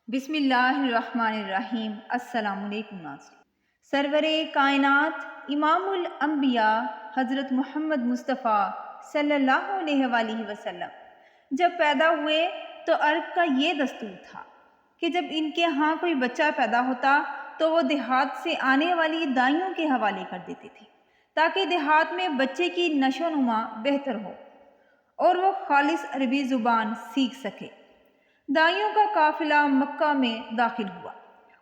بسم اللہ الرحمن الرحیم۔ السلام علیکم ناظرین۔ سرور کائنات امام الانبیاء حضرت محمد مصطفیٰ صلی اللہ علیہ وآلہ وسلم جب پیدا ہوئے تو عرب کا یہ دستور تھا کہ جب ان کے ہاں کوئی بچہ پیدا ہوتا تو وہ دیہات سے آنے والی دائیوں کے حوالے کر دیتے تھے تاکہ دیہات میں بچے کی نشو و نما بہتر ہو اور وہ خالص عربی زبان سیکھ سکے۔ دائیوں کا قافلہ مکہ میں داخل ہوا۔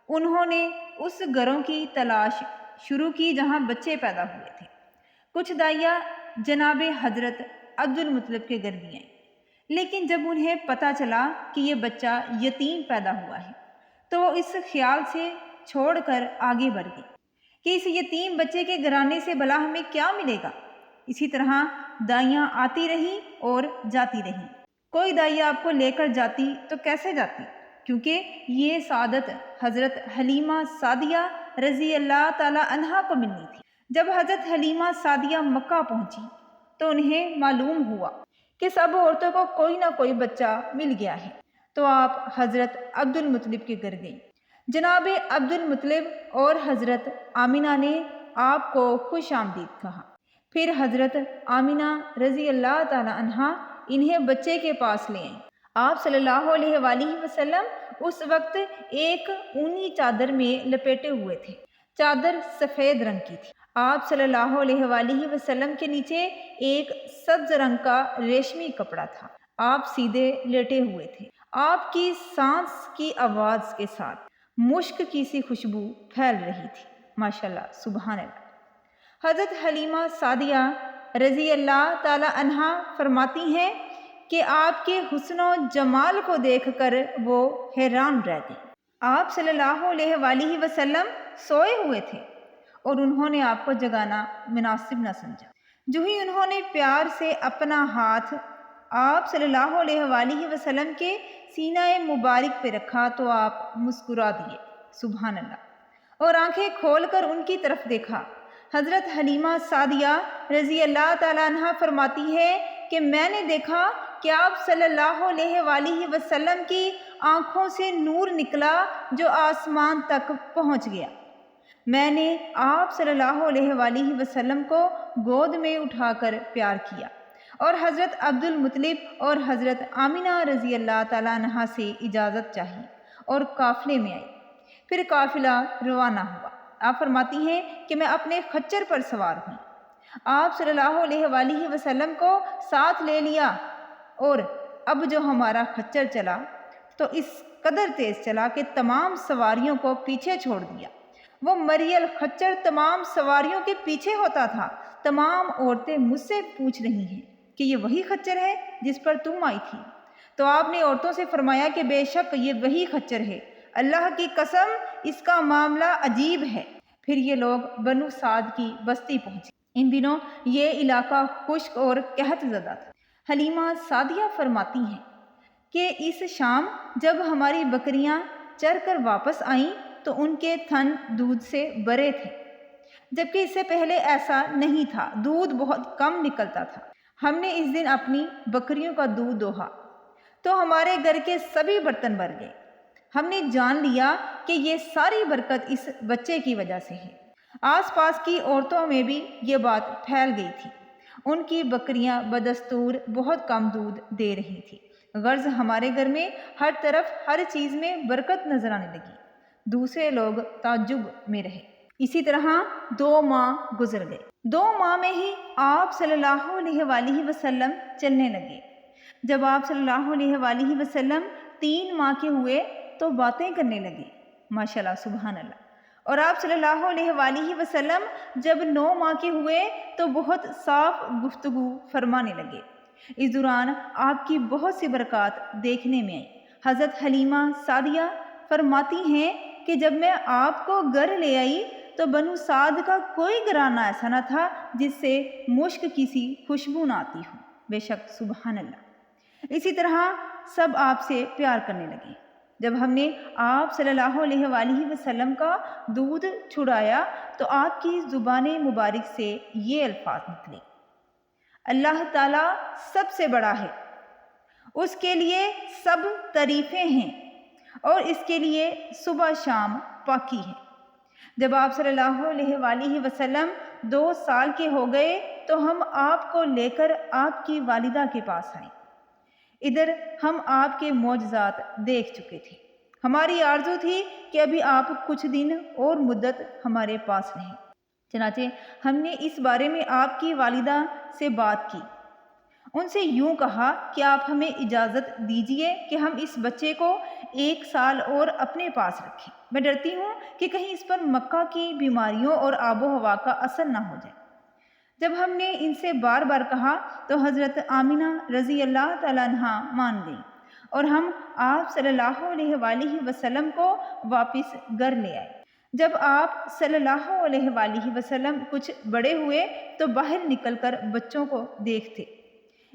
انہوں نے اس گھروں کی تلاش شروع کی جہاں بچے پیدا ہوئے تھے۔ کچھ دائیاں جناب حضرت عبد المطلب کے گھر بھی آئیں، لیکن جب انہیں پتہ چلا کہ یہ بچہ یتیم پیدا ہوا ہے تو وہ اس خیال سے چھوڑ کر آگے بڑھ گئی کہ اس یتیم بچے کے گھرانے سے بھلا ہمیں کیا ملے گا۔ اسی طرح دائیاں آتی رہیں اور جاتی رہیں۔ کوئی دائیا آپ کو لے کر جاتی تو کیسے جاتی، کیونکہ یہ سعادت حضرت حلیمہ سعدیہ رضی اللہ تعالی عنہا کو ملنی تھی۔ جب حضرت حلیمہ سعدیہ مکہ پہنچی تو انہیں معلوم ہوا کہ سب عورتوں کو کوئی نہ کوئی بچہ مل گیا ہے، تو آپ حضرت عبد المطلب کے گھر گئیں۔ جناب عبد المطلب اور حضرت آمنہ نے آپ کو خوش آمدید کہا۔ پھر حضرت آمنہ رضی اللہ تعالی عنہا انہیں بچے کے پاس لے آئیں۔ آپ صلی اللہ علیہ وآلہ وسلم اس وقت ایک اونی چادر میں لپیٹے ہوئے تھے۔ چادر سفید رنگ کی تھی۔ آپ صلی اللہ علیہ وآلہ وسلم کے نیچے ایک سبز رنگ کا ریشمی کپڑا تھا۔ آپ سیدھے لیٹے ہوئے تھے۔ آپ کی سانس کی آواز کے ساتھ مشک کی سی خوشبو پھیل رہی تھی۔ ماشاءاللہ، سبحان اللہ۔ حضرت حلیمہ سعدیہ رضی اللہ تعالی عنہا فرماتی ہیں کہ آپ کے حسن و جمال کو دیکھ کر وہ حیران رہ گئے۔ آپ صلی اللہ علیہ وآلہ وسلم سوئے ہوئے تھے اور انہوں نے آپ کو جگانا مناسب نہ سمجھا۔ جو ہی انہوں نے پیار سے اپنا ہاتھ آپ صلی اللہ علیہ وآلہ وسلم کے سینہ مبارک پہ رکھا تو آپ مسکرا دیے، سبحان اللہ، اور آنکھیں کھول کر ان کی طرف دیکھا۔ حضرت حلیمہ سعدیہ رضی اللہ تعالیٰ عنہ فرماتی ہے کہ میں نے دیکھا کہ آپ صلی اللہ علیہ وآلہ وسلم کی آنکھوں سے نور نکلا جو آسمان تک پہنچ گیا۔ میں نے آپ صلی اللہ علیہ وآلہ وسلم کو گود میں اٹھا کر پیار کیا اور حضرت عبد المطلب اور حضرت آمنہ رضی اللہ تعالیٰ عنہ سے اجازت چاہی اور قافلے میں آئی۔ پھر قافلہ روانہ ہوا۔ آپ فرماتی ہیں کہ میں اپنے خچر پر سوار ہوں۔ آپ صلی اللہ علیہ وآلہ وسلم کو ساتھ لے لیا اور اب جو ہمارا خچر چلا تو اس قدر تیز چلا کہ تمام سواریوں کو پیچھے چھوڑ دیا۔ وہ مریل خچر تمام سواریوں کے پیچھے ہوتا تھا۔ تمام عورتیں مجھ سے پوچھ رہی ہیں کہ یہ وہی خچر ہے جس پر تم آئی تھی؟ تو آپ نے عورتوں سے فرمایا کہ بے شک یہ وہی خچر ہے، اللہ کی قسم اس کا معاملہ عجیب ہے۔ پھر یہ لوگ بنو سعد کی بستی پہنچے۔ ان دنوں یہ علاقہ خشک اور قحط زدہ تھا۔ حلیمہ سعدیہ فرماتی ہیں کہ اس شام جب ہماری بکریاں چر کر واپس آئیں تو ان کے تھن دودھ سے بھرے تھے، جبکہ اس سے پہلے ایسا نہیں تھا، دودھ بہت کم نکلتا تھا۔ ہم نے اس دن اپنی بکریوں کا دودھ دوہا تو ہمارے گھر کے سبھی برتن بھر گئے۔ ہم نے جان لیا کہ یہ ساری برکت اس بچے کی وجہ سے ہے۔ آس پاس کی عورتوں میں بھی یہ بات پھیل گئی تھی۔ ان کی بکریاں بدستور بہت کم دودھ دے رہی تھی، غرض ہمارے گھر میں ہر طرف ہر چیز میں برکت نظر آنے لگی۔ دوسرے لوگ تعجب میں رہے۔ اسی طرح 2 ماہ گزر گئے۔ 2 ماہ میں ہی آپ صلی اللہ علیہ وآلہ وسلم چلنے لگے۔ جب آپ صلی اللہ علیہ وآلہ وسلم 3 ماہ کے ہوئے تو باتیں کرنے لگے، ماشاءاللہ، سبحان اللہ۔ اور آپ صلی اللہ علیہ وآلہ وسلم جب 9 ماہ کے ہوئے تو بہت صاف گفتگو فرمانے لگے۔ اس دوران آپ کی بہت سی برکات دیکھنے میں آئی۔ حضرت حلیمہ سعدیہ فرماتی ہیں کہ جب میں آپ کو گھر لے آئی تو بنو سعد کا کوئی گھرانہ ایسا نہ تھا جس سے مشک کی سی خوشبو نہ آتی ہو، بے شک، سبحان اللہ۔ اسی طرح سب آپ سے پیار کرنے لگے۔ جب ہم نے آپ صلی اللہ علیہ وآلہ وسلم کا دودھ چھڑایا تو آپ کی زبان مبارک سے یہ الفاظ نکلے: اللہ تعالیٰ سب سے بڑا ہے، اس کے لیے سب تعریفیں ہیں، اور اس کے لیے صبح شام پاکی ہے۔ جب آپ صلی اللہ علیہ وآلہ وسلم 2 سال کے ہو گئے تو ہم آپ کو لے کر آپ کی والدہ کے پاس آئے۔ ادھر ہم آپ کے معجزات دیکھ چکے تھے۔ ہماری آرزو تھی کہ ابھی آپ کچھ دن اور مدت ہمارے پاس رہیں۔ چنانچہ ہم نے اس بارے میں آپ کی والدہ سے بات کی۔ ان سے یوں کہا کہ آپ ہمیں اجازت دیجیے کہ ہم اس بچے کو 1 سال اور اپنے پاس رکھیں۔ میں ڈرتی ہوں کہ کہیں اس پر مکہ کی بیماریوں اور آب و ہوا کا اثر نہ ہو جائے۔ جب ہم نے ان سے بار بار کہا تو حضرت آمنہ رضی اللہ تعالیٰ عنہ مان گئی اور ہم آپ صلی اللہ علیہ وآلہ وسلم کو واپس گھر لے آئے۔ جب آپ صلی اللہ علیہ وآلہ وسلم کچھ بڑے ہوئے تو باہر نکل کر بچوں کو دیکھتے۔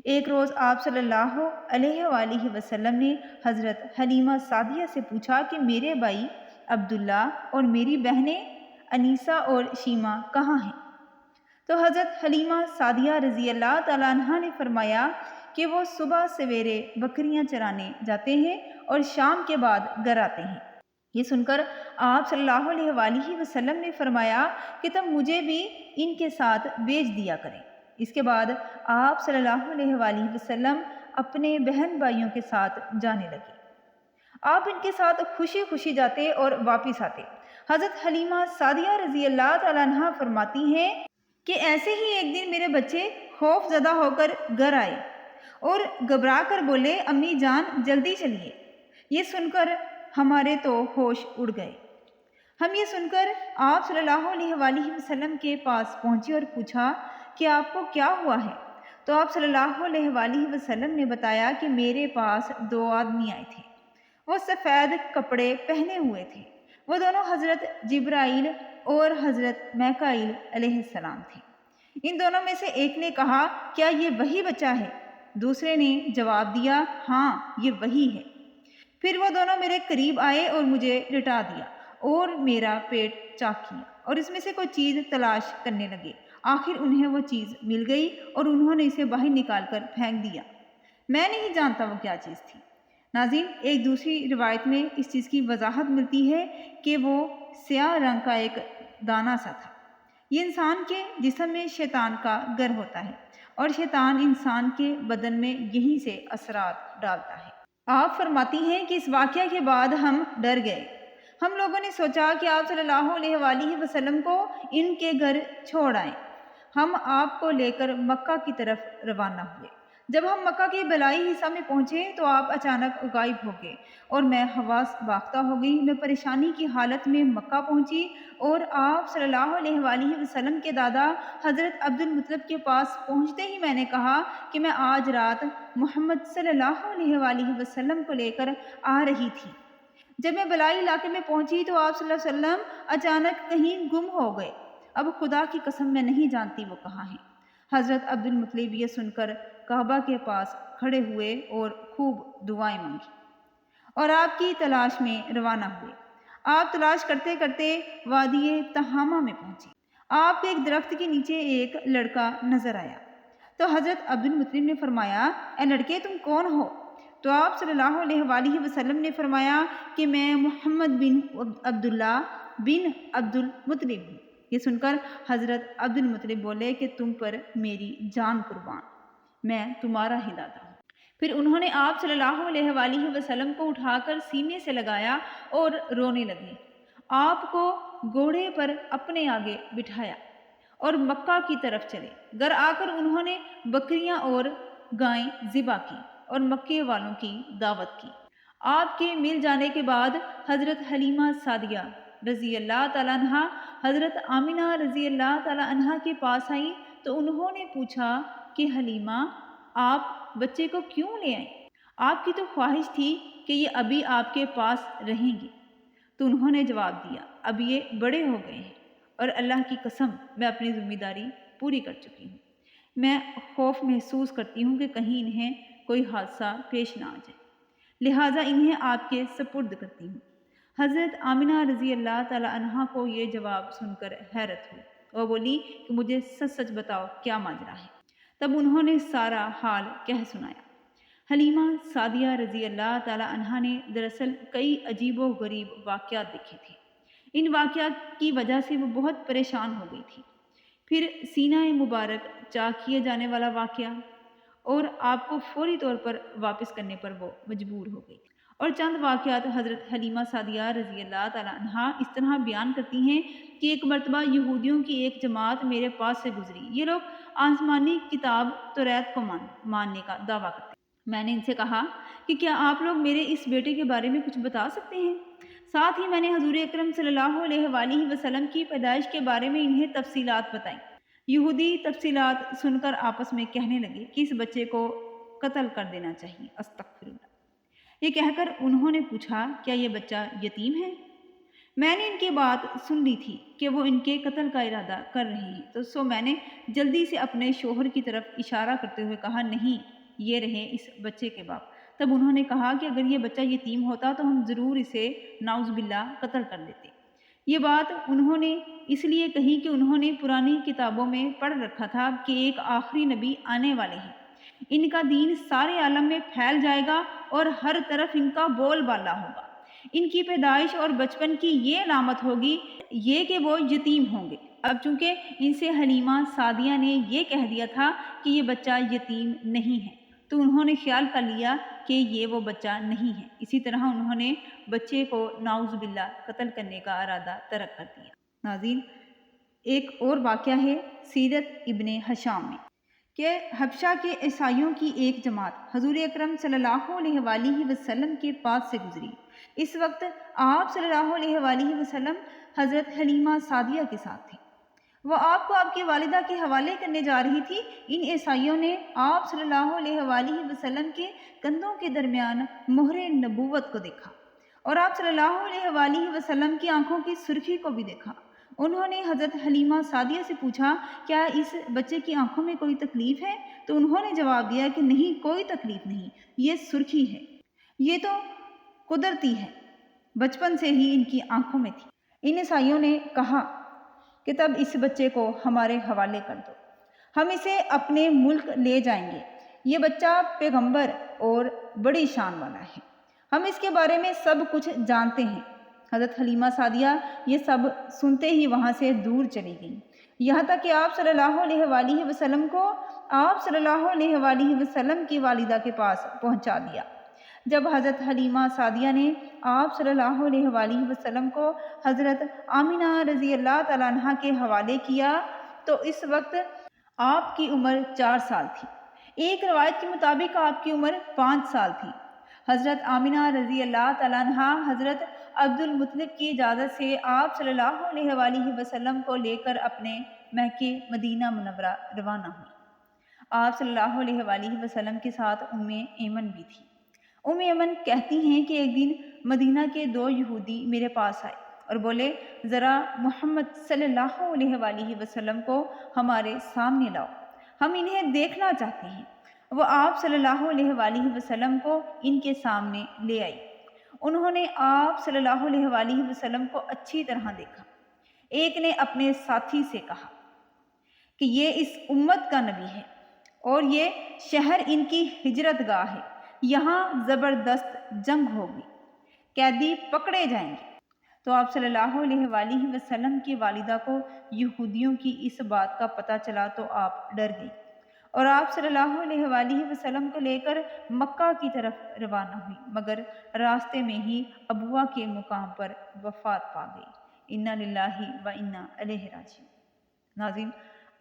ایک روز آپ صلی اللہ علیہ وآلہ وسلم نے حضرت حلیمہ سعدیہ سے پوچھا کہ میرے بھائی عبداللہ اور میری بہنیں انیسہ اور شیمہ کہاں ہیں؟ تو حضرت حلیمہ سعدیہ رضی اللہ تعالیٰ عنہ نے فرمایا کہ وہ صبح سویرے بکریاں چرانے جاتے ہیں اور شام کے بعد گھر آتے ہیں۔ یہ سن کر آپ صلی اللہ علیہ وآلہ وسلم نے فرمایا کہ تم مجھے بھی ان کے ساتھ بھیج دیا کریں۔ اس کے بعد آپ صلی اللہ علیہ وآلہ وسلم اپنے بہن بھائیوں کے ساتھ جانے لگے۔ آپ ان کے ساتھ خوشی خوشی جاتے اور واپس آتے۔ حضرت حلیمہ سعدیہ رضی اللہ تعالیٰ عنہ فرماتی ہیں کہ ایسے ہی ایک دن میرے بچے خوف زدہ ہو کر گھر آئے اور گھبرا کر بولے امی جان جلدی چلیے۔ یہ سن کر ہمارے تو ہوش اڑ گئے۔ ہم یہ سن کر آپ صلی اللہ علیہ وآلہ وسلم کے پاس پہنچے اور پوچھا کہ آپ کو کیا ہوا ہے؟ تو آپ صلی اللہ علیہ وآلہ وسلم نے بتایا کہ میرے پاس 2 آدمی آئے تھے۔ وہ سفید کپڑے پہنے ہوئے تھے۔ وہ دونوں حضرت جبرائیل اور حضرت میکائیل علیہ السلام تھے۔ ان دونوں میں سے ایک نے کہا کیا یہ وہی بچہ ہے؟ دوسرے نے جواب دیا ہاں یہ وہی ہے۔ پھر وہ دونوں میرے قریب آئے اور مجھے لٹا دیا اور میرا پیٹ چاک کیا اور اس میں سے کوئی چیز تلاش کرنے لگے۔ آخر انہیں وہ چیز مل گئی اور انہوں نے اسے باہر نکال کر پھینک دیا۔ میں نہیں جانتا وہ کیا چیز تھی۔ ناظرین، ایک دوسری روایت میں اس چیز کی وضاحت ملتی ہے کہ وہ سیاہ رنگ کا ایک دانہ سا تھا۔ یہ انسان کے جسم میں شیطان کا گھر ہوتا ہے اور شیطان انسان کے بدن میں یہیں سے اثرات ڈالتا ہے۔ آپ فرماتی ہیں کہ اس واقعہ کے بعد ہم ڈر گئے۔ ہم لوگوں نے سوچا کہ آپ صلی اللہ علیہ وآلہ وسلم کو ان کے گھر چھوڑ آئیں۔ ہم آپ کو لے کر مکہ کی طرف روانہ ہوئے۔ جب ہم مکہ کے بالائی حصہ میں پہنچے تو آپ اچانک غائب ہو گئے اور میں حواس باختہ ہو گئی۔ میں پریشانی کی حالت میں مکہ پہنچی اور آپ صلی اللہ علیہ وآلہ وسلم کے دادا حضرت عبد المطلب کے پاس پہنچتے ہی میں نے کہا کہ میں آج رات محمد صلی اللہ علیہ وآلہ وسلم کو لے کر آ رہی تھی۔ جب میں بالائی علاقے میں پہنچی تو آپ صلی اللہ علیہ وسلم اچانک کہیں گم ہو گئے۔ اب خدا کی قسم میں نہیں جانتی وہ کہاں ہیں۔ حضرت عبد المطلب یہ سن کر کعبہ کے پاس کھڑے ہوئے اور خوب دعائیں مانگی اور آپ کی تلاش میں روانہ ہوئے۔ آپ تلاش کرتے کرتے وادی تہامہ میں پہنچے۔ آپ کو ایک درخت کے نیچے ایک لڑکا نظر آیا تو حضرت عبد المطلب نے فرمایا اے لڑکے تم کون ہو؟ تو آپ صلی اللہ علیہ وآلہ وسلم نے فرمایا کہ میں محمد بن عبداللہ بن عبد المطلب ہوں۔ یہ سن کر حضرت عبد المطلب بولے کہ تم پر میری جان قربان، میں تمہارا ہی دادا ہوں۔ پھر انہوں نے آپ صلی اللہ علیہ وآلہ وسلم کو اٹھا کر سینے سے لگایا اور رونے لگے۔ آپ کو گھوڑے پر اپنے آگے بٹھایا اور مکہ کی طرف چلے۔ گھر آ کر انہوں نے بکریاں اور گائیں ذبح کی اور مکے والوں کی دعوت کی۔ آپ کے مل جانے کے بعد حضرت حلیمہ سعدیہ رضی اللہ تعالیٰ عنہ حضرت آمنہ رضی اللہ تعالیٰ عنہ کے پاس آئیں تو انہوں نے پوچھا کہ حلیمہ آپ بچے کو کیوں لے آئیں؟ آپ کی تو خواہش تھی کہ یہ ابھی آپ کے پاس رہیں گے۔ تو انہوں نے جواب دیا اب یہ بڑے ہو گئے ہیں اور اللہ کی قسم میں اپنی ذمہ داری پوری کر چکی ہوں۔ میں خوف محسوس کرتی ہوں کہ کہیں انہیں کوئی حادثہ پیش نہ آ جائے، لہٰذا انہیں آپ کے سپرد کرتی ہوں۔ حضرت آمنہ رضی اللہ تعالیٰ عنہ کو یہ جواب سن کر حیرت ہوئی۔ وہ بولی کہ مجھے سچ سچ بتاؤ کیا ماجرا ہے۔ تب انہوں نے سارا حال کہہ سنایا۔ حلیمہ سعدیہ رضی اللہ تعالی عنہا نے دراصل کئی عجیب و غریب واقعات دیکھے تھے۔ ان واقعات کی وجہ سے وہ بہت پریشان ہو گئی تھی۔ پھر سینہ مبارک چاک کیے جانے والا واقعہ اور آپ کو فوری طور پر واپس کرنے پر وہ مجبور ہو گئی تھی۔ اور چند واقعات حضرت حلیمہ سعدیہ رضی اللہ تعالی عنہا اس طرح بیان کرتی ہیں کہ ایک مرتبہ یہودیوں کی ایک جماعت میرے پاس سے گزری۔ یہ لوگ آسمانی کتاب توریت کو ماننے کا دعویٰ کرتے ہیں۔ میں نے ان سے کہا کہ کیا آپ لوگ میرے اس بیٹے کے بارے میں کچھ بتا سکتے ہیں؟ ساتھ ہی میں نے حضور اکرم صلی اللہ علیہ وآلہ وسلم کی پیدائش کے بارے میں انہیں تفصیلات بتائیں۔ یہودی تفصیلات سن کر آپس میں کہنے لگے کہ اس بچے کو قتل کر دینا چاہیے، استغفر اللہ۔ یہ کہہ کر انہوں نے پوچھا کیا یہ بچہ یتیم ہے؟ میں نے ان کی بات سن لی تھی کہ وہ ان کے قتل کا ارادہ کر رہے ہیں، تو میں نے جلدی سے اپنے شوہر کی طرف اشارہ کرتے ہوئے کہا نہیں، یہ رہے اس بچے کے باپ۔ تب انہوں نے کہا کہ اگر یہ بچہ یتیم ہوتا تو ہم ضرور اسے نعوذ باللہ قتل کر دیتے۔ یہ بات انہوں نے اس لیے کہی کہ انہوں نے پرانی کتابوں میں پڑھ رکھا تھا کہ ایک آخری نبی آنے والے ہیں، ان کا دین سارے عالم میں پھیل جائے گا اور ہر طرف ان کا بول بالا ہوگا۔ ان کی پیدائش اور بچپن کی یہ علامت ہوگی یہ کہ وہ یتیم ہوں گے۔ اب چونکہ ان سے حلیمہ سعدیہ نے یہ کہہ دیا تھا کہ یہ بچہ یتیم نہیں ہے، تو انہوں نے خیال کر لیا کہ یہ وہ بچہ نہیں ہے۔ اسی طرح انہوں نے بچے کو نعوذ باللہ قتل کرنے کا ارادہ ترک کر دیا۔ ناظرین، ایک اور واقعہ ہے سیرت ابن ہشام میں کہ حبشہ کے عیسائیوں کی ایک جماعت حضور اکرم صلی اللہ علیہ وآلہ وسلم کے پاس سے گزری۔ اس وقت آپ صلی اللہ علیہ وآلہ وسلم حضرت حلیمہ سعدیہ کے ساتھ تھے۔ وہ آپ کو آپ کی والدہ کے حوالے کرنے جا رہی تھی۔ ان عیسائیوں نے آپ صلی اللہ علیہ وآلہ وسلم کے کندھوں کے درمیان مہر نبوت کو دیکھا اور آپ صلی اللہ علیہ وآلہ وسلم کی آنکھوں کی سرخی کو بھی دیکھا۔ انہوں نے حضرت حلیمہ سعدیہ سے پوچھا کیا اس بچے کی آنکھوں میں کوئی تکلیف ہے؟ تو انہوں نے جواب دیا کہ نہیں، کوئی تکلیف نہیں، یہ سرخی ہے، یہ تو قدرتی ہے، بچپن سے ہی ان کی آنکھوں میں تھی۔ ان عیسائیوں نے کہا کہ تب اس بچے کو ہمارے حوالے کر دو، ہم اسے اپنے ملک لے جائیں گے۔ یہ بچہ پیغمبر اور بڑی شان والا ہے، ہم اس کے بارے میں سب کچھ جانتے ہیں۔ حضرت حلیمہ سعدیہ یہ سب سنتے ہی وہاں سے دور چلی گئیں، یہاں تک کہ آپ صلی اللہ علیہ وآلہ وسلم کو آپ صلی اللہ علیہ وآلہ وسلم کی والدہ کے پاس پہنچا دیا۔ جب حضرت حلیمہ سعدیہ نے آپ صلی اللہ علیہ وآلہ وسلم کو حضرت آمنہ رضی اللہ تعالیٰ عنہ کے حوالے کیا تو اس وقت آپ کی عمر 4 سال تھی۔ ایک روایت کے مطابق آپ کی عمر 5 سال تھی۔ حضرت آمنہ رضی اللہ تعالیٰ عنہ حضرت عبد المطلب کی اجازت سے آپ صلی اللہ علیہ وآلہ وسلم کو لے کر اپنے مکہ مدینہ منورہ روانہ ہوئی۔ آپ صلی اللہ علیہ وآلہ وسلم کے ساتھ ایمن بھی تھی۔ ایمن کہتی ہیں کہ ایک دن مدینہ کے 2 یہودی میرے پاس آئے اور بولے ذرا محمد صلی اللہ علیہ وآلہ وسلم کو ہمارے سامنے لاؤ، ہم انہیں دیکھنا چاہتے ہیں۔ وہ آپ صلی اللہ علیہ وآلہ وسلم کو ان کے سامنے لے آئی۔ انہوں نے آپ صلی اللہ علیہ وآلہ وسلم کو اچھی طرح دیکھا۔ ایک نے اپنے ساتھی سے کہا کہ یہ اس امت کا نبی ہے اور یہ شہر ان کی ہجرت گاہ ہے، یہاں زبردست جنگ ہوگی، قیدی پکڑے جائیں گے۔ تو آپ صلی اللہ علیہ وآلہ وسلم کی والدہ کو یہودیوں کی اس بات کا پتہ چلا تو آپ ڈر گئی اور آپ صلی اللہ علیہ وآلہ وسلم کو لے کر مکہ کی طرف روانہ ہوئی، مگر راستے میں ہی ابوا کے مقام پر وفات پا گئی۔ انا للہ و انا الیہ راجعون۔ ناظرین،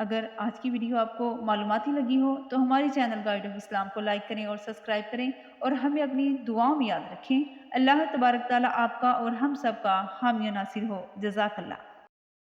اگر آج کی ویڈیو آپ کو معلوماتی لگی ہو تو ہماری چینل گائیڈ آف اسلام کو لائک کریں اور سبسکرائب کریں اور ہمیں اپنی دعاؤں میں یاد رکھیں۔ اللہ تبارک تعالیٰ آپ کا اور ہم سب کا حامی و ناصر ہو۔ جزاک اللہ۔